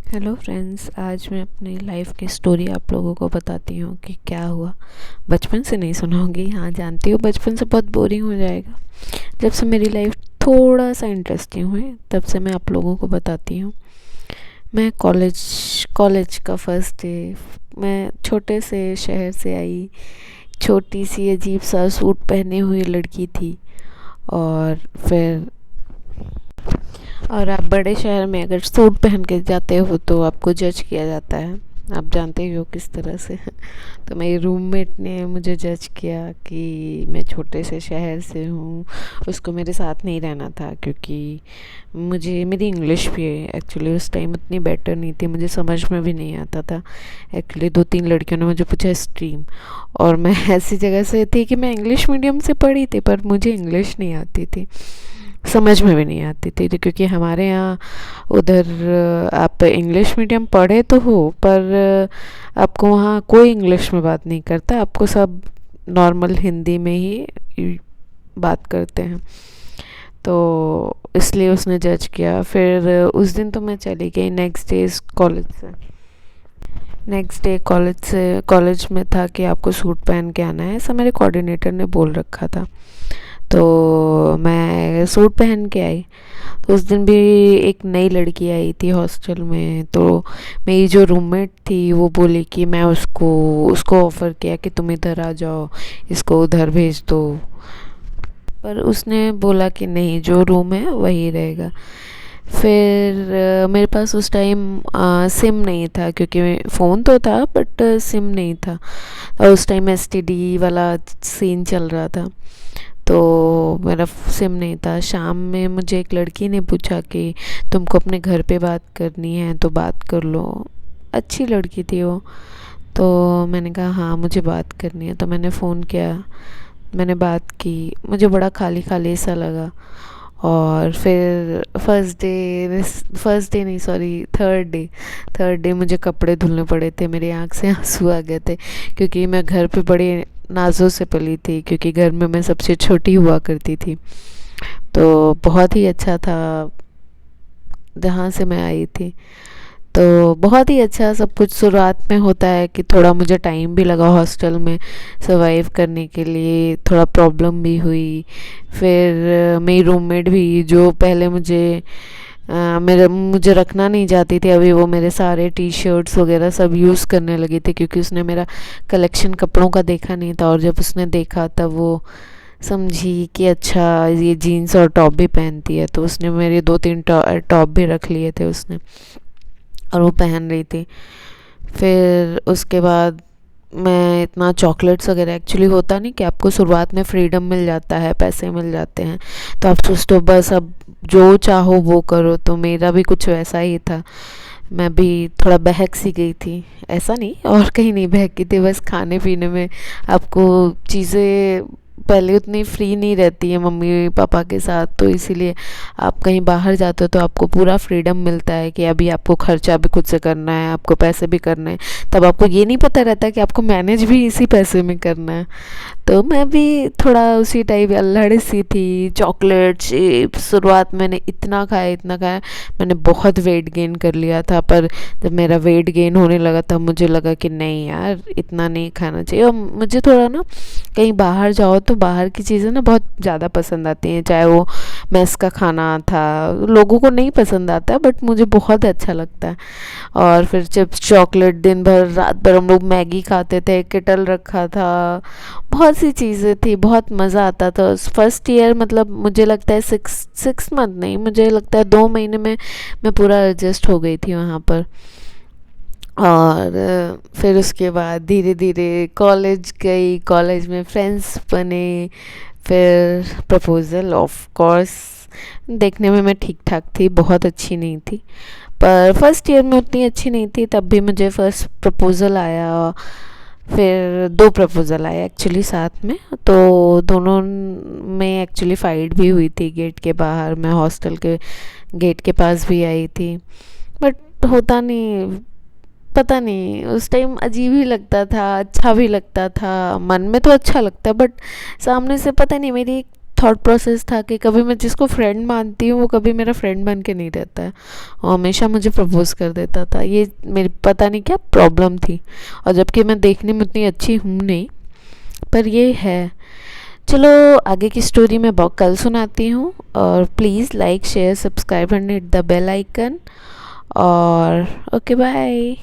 Hello friends, आज मैं अपनी लाइफ की स्टोरी आप लोगों को बताती हूँ कि क्या हुआ। बचपन से नहीं सुनाऊंगी, हाँ जानती हूँ बचपन से बहुत बोरिंग हो जाएगा। जब से मेरी लाइफ थोड़ा सा इंटरेस्टिंग हुई तब से मैं आप लोगों को बताती हूँ। मैं कॉलेज का फर्स्ट डे, मैं छोटे से शहर से आई, छोटी सी अजीब सा सूट पहने हुई लड़की थी। और फिर और आप बड़े शहर में अगर सूट पहन के जाते हो तो आपको जज किया जाता है, आप जानते ही हो किस तरह से। तो मेरी रूममेट ने मुझे जज किया कि मैं छोटे से शहर से हूँ, उसको मेरे साथ नहीं रहना था क्योंकि मेरी इंग्लिश भी एक्चुअली उस टाइम उतनी बेटर नहीं थी, मुझे समझ में भी नहीं आता था। एक्चुअली 2-3 लड़कियों ने मुझे पूछा स्ट्रीम, और मैं ऐसी जगह से थी कि मैं इंग्लिश मीडियम से पढ़ी थी पर मुझे इंग्लिश नहीं आती थी, समझ में भी नहीं आती थी। तो क्योंकि हमारे यहाँ उधर आप इंग्लिश मीडियम पढ़े तो हो पर आपको वहाँ कोई इंग्लिश में बात नहीं करता, आपको सब नॉर्मल हिंदी में ही बात करते हैं। तो इसलिए उसने जज किया। फिर उस दिन तो मैं चली गई। नेक्स्ट डे कॉलेज में था कि आपको सूट पहन के आना है, ऐसा मेरे कोऑर्डिनेटर ने बोल रखा था। तो मैं सूट पहन के आई। तो उस दिन भी एक नई लड़की आई थी हॉस्टल में, तो मेरी जो रूममेट थी वो बोली कि मैं उसको ऑफ़र किया कि तुम इधर आ जाओ, इसको उधर भेज दो। पर उसने बोला कि नहीं, जो रूम है वही रहेगा। फिर मेरे पास उस टाइम सिम नहीं था, क्योंकि फ़ोन तो था बट सिम नहीं था। और उस टाइम एसटीडी वाला सीन चल रहा था, तो मेरा सिम नहीं था। शाम में मुझे एक लड़की ने पूछा कि तुमको अपने घर पे बात करनी है तो बात कर लो। अच्छी लड़की थी वो। तो मैंने कहा हाँ मुझे बात करनी है, तो मैंने फ़ोन किया, मैंने बात की। मुझे बड़ा खाली खाली सा लगा। और फिर फर्स्ट डे नहीं, सॉरी, थर्ड डे मुझे कपड़े धुलने पड़े थे, मेरी आँख से आंसू आ गए थे, क्योंकि मैं घर पे बड़ी नाज़ों से पली थी, क्योंकि घर में मैं सबसे छोटी हुआ करती थी। तो बहुत ही अच्छा था जहाँ से मैं आई थी। तो बहुत ही अच्छा सब कुछ शुरुआत में होता है कि थोड़ा मुझे टाइम भी लगा हॉस्टल में सर्वाइव करने के लिए, थोड़ा प्रॉब्लम भी हुई। फिर मेरी रूममेट भी, जो पहले मुझे रखना नहीं चाहती थी, अभी वो मेरे सारे टी शर्ट्स वगैरह सब यूज़ करने लगी थी, क्योंकि उसने मेरा कलेक्शन कपड़ों का देखा नहीं था। और जब उसने देखा तब वो समझी कि अच्छा ये जीन्स और टॉप भी पहनती है, तो उसने मेरे 2-3 टॉप भी रख लिए थे उसने, और वो पहन रही थी। फिर उसके बाद मैं इतना चॉकलेट्स वगैरह, एक्चुअली होता नहीं कि आपको शुरुआत में फ्रीडम मिल जाता है, पैसे मिल जाते हैं, तो आप सोचते हो बस अब जो चाहो वो करो। तो मेरा भी कुछ वैसा ही था, मैं भी थोड़ा बहक सी गई थी। ऐसा नहीं, और कहीं नहीं बहकी थी, बस खाने पीने में आपको चीज़ें पहले उतनी फ्री नहीं रहती है मम्मी पापा के साथ, तो इसीलिए आप कहीं बाहर जाते हो तो आपको पूरा फ्रीडम मिलता है कि अभी आपको खर्चा भी खुद से करना है, आपको पैसे भी करने हैं। तब आपको ये नहीं पता रहता कि आपको मैनेज भी इसी पैसे में करना है। तो मैं भी थोड़ा उसी टाइप अल्हड़ सी थी। चॉकलेट चिप्स शुरुआत मैंने इतना खाया, मैंने बहुत वेट गेन कर लिया था। पर जब मेरा वेट गेन होने लगा तब मुझे लगा कि नहीं यार, इतना नहीं खाना चाहिए। और मुझे थोड़ा ना, कहीं बाहर जाओ तो बाहर की चीज़ें ना बहुत ज़्यादा पसंद आती हैं, चाहे वो मेस का खाना था, लोगों को नहीं पसंद आता है बट मुझे बहुत अच्छा लगता है। और फिर चिप्स चॉकलेट, दिन भर रात भर हम लोग मैगी खाते थे, केटल रखा था, बहुत सी चीज़ें थी, बहुत मज़ा आता था। फर्स्ट ईयर मतलब मुझे लगता है 6 मंथ नहीं, मुझे लगता है 2 महीने में मैं पूरा एडजस्ट हो गई थी वहाँ पर। और फिर उसके बाद धीरे धीरे कॉलेज गई, कॉलेज में फ्रेंड्स बने। फिर प्रपोज़ल, ऑफ कोर्स देखने में मैं ठीक ठाक थी, बहुत अच्छी नहीं थी, पर फर्स्ट ईयर में उतनी अच्छी नहीं थी, तब भी मुझे फर्स्ट प्रपोज़ल आया। फिर 2 प्रपोज़ल आए एक्चुअली साथ में, तो दोनों में एक्चुअली फ़ाइट भी हुई थी गेट के बाहर, मैं हॉस्टल के गेट के पास भी आई थी। बट होता नहीं, पता नहीं उस टाइम अजीब ही लगता था, अच्छा भी लगता था, मन में तो अच्छा लगता है बट सामने से पता नहीं, मेरी थॉट प्रोसेस था कि कभी मैं जिसको फ्रेंड मानती हूँ वो कभी मेरा फ्रेंड बन के नहीं रहता है, वो हमेशा मुझे प्रपोज कर देता था। ये मेरी पता नहीं क्या प्रॉब्लम थी, और जबकि मैं देखने में उतनी अच्छी हूँ नहीं, पर ये है। चलो आगे की स्टोरी मैं बहुत कल सुनाती हूँ, और please like share subscribe and hit the bell icon. और ओके बाय।